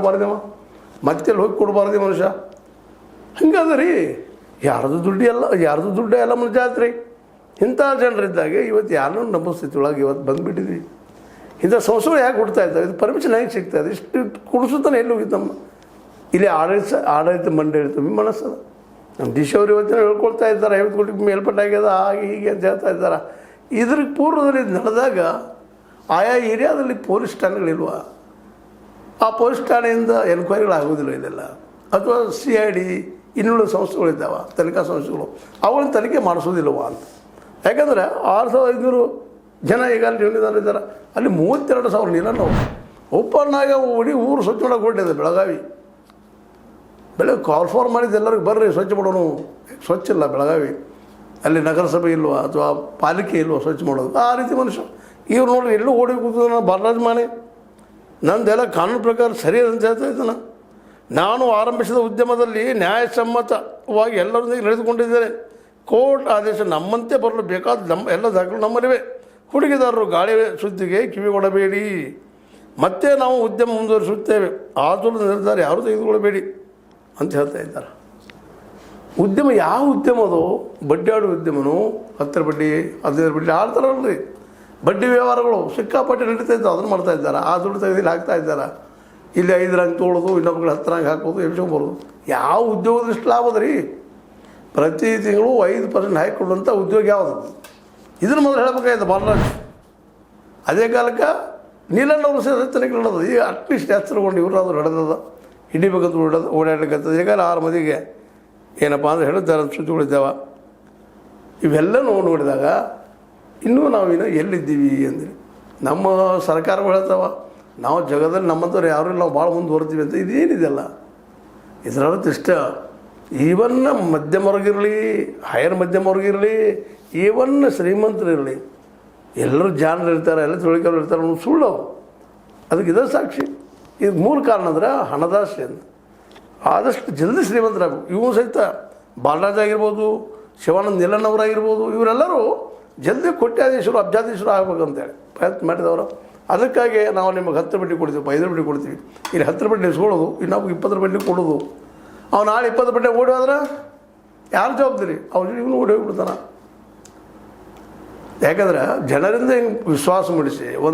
ಹೋಗಬಾರ್ದೇವ, ಮತ್ತೆ ಹೋಗಿ ಕೊಡಬಾರ್ದು ಮನುಷ್ಯ. ಹಂಗದ ರೀ, ಯಾರ್ದು ದುಡ್ಡು ಎಲ್ಲ మన ಜಾತ್ರೆ. ಇಂಥ ಜನರಿದ್ದಾಗ ಇವತ್ತು ಯಾರನ್ನೂ ನಮ್ಮ ಸ್ಥಿತಿ ಒಳಗೆ ಇವತ್ತು ಬಂದುಬಿಟ್ಟಿದ್ವಿ. ಇಂಥ ಸಂಸ್ಥೆಗಳು ಯಾಕೆ ಹುಡ್ತಾ ಇದ್ದಾವೆ? ಇದು ಪರ್ಮಿಷನ್ ಹೇಗೆ ಸಿಗ್ತಾ ಇದೆ? ಇಷ್ಟು ಕುಡಿಸುತ್ತಾನೆ ಎಲ್ಲಿ ಹೋಗಿತ್ತು ನಮ್ಮ ಇಲ್ಲಿ ಆಡಳಿತ ಮಂಡಳಿ ಮನಸ್ಸದ. ನಮ್ಮ ಡಿ ಸಿ ಅವರು ಇವತ್ತಿನ ಹೇಳ್ಕೊಳ್ತಾ ಇದ್ದಾರೆ 50 ಕೋಟಿ ಮೇಲ್ಪಟ್ಟಾಗ್ಯದ ಹಾಗೆ ಹೀಗೆ ಅಂತ ಹೇಳ್ತಾ ಇದ್ದಾರೆ. ಇದ್ರ ಪೂರ್ವದಲ್ಲಿ ನಡೆದಾಗ ಆಯಾ ಏರಿಯಾದಲ್ಲಿ ಪೊಲೀಸ್ ಠಾಣೆಗಳಿಲ್ವ? ಆ ಪೊಲೀಸ್ ಠಾಣೆಯಿಂದ ಎನ್ಕ್ವೈರಿಗಳಾಗೋದಿಲ್ಲ ಇದೆಲ್ಲ, ಅಥವಾ CID ಇನ್ನುಳಿದ ಸಂಸ್ಥೆಗಳಿದ್ದಾವೆ, ತನಿಖಾ ಸಂಸ್ಥೆಗಳು, ಅವುಗಳನ್ನ ತನಿಖೆ ಮಾಡಿಸೋದಿಲ್ಲವ ಅಂತ. ಯಾಕಂದರೆ 6500 ಜನ ಈಗಾಗಲೇ ಜೀವನದಾರಿದ್ದಾರೆ. ಅಲ್ಲಿ 32,000 ನೀರನ್ನು ಓಪನ್ನಾಗ ಇಡೀ ಊರು ಸ್ವಚ್ಛ ಮಾಡೋಕೆ ಹೊರಟಿದೆ. ಬೆಳಗ್ಗೆ ಕಾಲ್ ಫಾರ್ ಮಾಡಿದ್ದು ಎಲ್ಲರಿಗೂ ಬರ್ರಿ ಸ್ವಚ್ಛ ಮಾಡೋಣ. ಸ್ವಚ್ಛ ಇಲ್ಲ ಬೆಳಗಾವಿ, ಅಲ್ಲಿ ನಗರಸಭೆ ಇಲ್ವಾ ಅಥವಾ ಪಾಲಿಕೆ ಇಲ್ವಾ ಸ್ವಚ್ಛ ಮಾಡೋದು? ಆ ರೀತಿ ಮನುಷ್ಯ ಇವ್ರು ನೋಡ್ರಿ ಎಲ್ಲೂ ಓಡಿ ಕೂತು ನಾನು ಬಾಲರಾಜ್ ಮಾನೆ ನಂದೆಲ್ಲ ಕಾನೂನು ಪ್ರಕಾರ ಸರಿ ಅಂತ ಹೇಳ್ತಾ ಇದ್ದಾನೆ. ನಾನು ಆರಂಭಿಸಿದ ಉದ್ಯಮದಲ್ಲಿ ನ್ಯಾಯಸಮ್ಮತವಾಗಿ ಎಲ್ಲರೊಂದಿಗೆ ನಡೆದುಕೊಂಡಿದ್ದೇನೆ. ಕೋರ್ಟ್ ಆದೇಶ ನಮ್ಮಂತೆ ಬರಲು ಬೇಕಾದ ಎಲ್ಲ ದಾಖಲೆ ನಮ್ಮಲ್ಲಿವೆ. ಹೂಡಿಕೆದಾರರು ಗಾಳಿ ಸುದ್ದಿಗೆ ಕಿವಿಗೊಡಬೇಡಿ. ಮತ್ತೆ ನಾವು ಉದ್ಯಮ ಮುಂದುವರಿಸುತ್ತೇವೆ. ಆತುರದ ನಿರ್ಧಾರ ಯಾರೂ ತೆಗೆದುಕೊಳ್ಳಬೇಡಿ ಅಂತ ಹೇಳ್ತಾ ಇದ್ದಾರೆ. ಉದ್ಯಮ ಯಾವ ಉದ್ಯಮ ಅದು? ಬಡ್ಡಿ ಆಡೋ ಉದ್ಯಮನೂ 10 ಬಡ್ಡಿ 15 ಬಡ್ಡಿ ಆಡ್ತಾರಲ್ರಿ. ಬಡ್ಡಿ ವ್ಯವಹಾರಗಳು ಸಿಕ್ಕಾಪಟ್ಟೆ ನಡೀತಾ ಇದ್ದಾವೆ. ಅದನ್ನು ಮಾಡ್ತಾ ಇದ್ದಾರೆ. ಆ ದುಡ್ಡು ತೆಗೆದು ಹಾಕ್ತಾ ಇದ್ದಾರೆ. ಇಲ್ಲಿ 5 ರಂಗ್ ತೊಗೊಳೋದು, ಇನ್ನೊಬ್ಬರು 10 ರಂಗ್ ಹಾಕೋದು, ಎಬ್ಸ್ಕೊಂಬರೋದು. ಯಾವ ಉದ್ಯೋಗದಷ್ಟು ಲಾಭ ಅದ ರೀ? ಪ್ರತಿ ತಿಂಗಳು 5% ಹಾಕಿಕೊಡುವಂಥ ಉದ್ಯೋಗ ಯಾವುದು? ಇದನ್ನು ಮೊದಲು ಹೇಳಬೇಕಾಯ್ತು ಬಾಲರಾಜ್. ಅದೇ ಕಾಲಕ್ಕೆ ನೀಲಣ್ಣವರು ಸೇರಿ ತನಿಖೆ ನಡೆದು ಈಗ ಅಟ್ಲೀಸ್ಟ್ ಹೆಸರುಗೊಂಡು ಇವ್ರಾದ್ರು ನಡೆದದ ಹಿಡಿಬೇಕಂತ ಓಡಾಡ್ಲಿಕ್ಕಂಥದ್ದು. ಈಗ 6 ಮಂದಿಗೆ ಏನಪ್ಪ ಅಂದರೆ ಹೇಳಿದ್ದಾರೆ ಸುದ್ದಿಗಳಿದ್ದಾವೆ. ಇವೆಲ್ಲ ನೋಡಿದಾಗ ಇನ್ನೂ ನಾವಿನ್ನು ಎಲ್ಲಿದ್ದೀವಿ ಅಂದರೆ ನಮ್ಮ ಸರ್ಕಾರಗಳು ಹೇಳ್ತಾವ ನಾವು ಜಗದಲ್ಲಿ ನಮ್ಮಂಥವ್ರು ಯಾರು ನಾವು ಭಾಳ ಮುಂದುವರ್ತೀವಿ ಅಂತ. ಇದೇನಿದೆಲ್ಲ ಇದರರ್ಥ ಇಷ್ಟ. ಈವನ್ ಮಧ್ಯಮವರ್ಗಿರಲಿ, ಹೈಯರ್ ಮಧ್ಯಮವರ್ಗಿರಲಿ, ಈವನ್ ಶ್ರೀಮಂತರಿರಲಿ, ಎಲ್ಲರೂ ಜಾಣರು ಇರ್ತಾರೆ, ಎಲ್ಲ ತಿಳ್ಕೊಳ್ಳೋರು ಇರ್ತಾರೆ ಅನ್ನೋದು ಸುಳ್ಳು. ಅದಕ್ಕೆ ಇದೇ ಸಾಕ್ಷಿ. ಇದು ಮೂಲ ಕಾರಣ ಅಂದ್ರೆ ಹಣದಾಸೆ ಅಂತ. ಆದಷ್ಟು ಜಲ್ದಿ ಶ್ರೀಮಂತರಾಗಬೇಕು. ಇವು ಸಹಿತ ಬಾಲರಾಜ್ ಆಗಿರ್ಬೋದು, ಶಿವಾನಂದ ನೀಲಣ್ಣವರಾಗಿರ್ಬೋದು, ಇವರೆಲ್ಲರೂ ಜಲ್ದಿ ಕೋಟ್ಯಾಧೀಶರು ಅಬ್ಜಾಧೀಶರು ಆಗ್ಬೇಕಂತೇಳಿ ಪ್ರಯತ್ನ ಮಾಡಿದವರು. ಅದಕ್ಕಾಗಿ ನಾವು ನಿಮಗೆ 10 ಬಡ್ಡಿ ಕೊಡ್ತೀವಿ, 5 ಬಡ್ಡಿ ಕೊಡ್ತೀವಿ. ಇಲ್ಲಿ 10 ಬಡ್ಡಿ ಇಸ್ಕೊಳ್ಳೋದು, ಇನ್ನೊಬ್ಬ 20 ಬಡ್ಡಿ ಕೊಡೋದು. ಅವ್ನು ನಾಳೆ 20 ಬಡ್ಡಿ ಓಡಿ ಹೋದ್ರೆ ಯಾರು ಜವಾಬ್ದಾರಿ? ಅವ್ರು ಇವನು ಓಡಿ ಹೋಗ್ಬಿಡ್ತಾನೆ. ಯಾಕಂದ್ರೆ ಜನರಿಂದ ಹಿಂಗೆ ವಿಶ್ವಾಸ ಮೂಡಿಸಿ ಒಂದು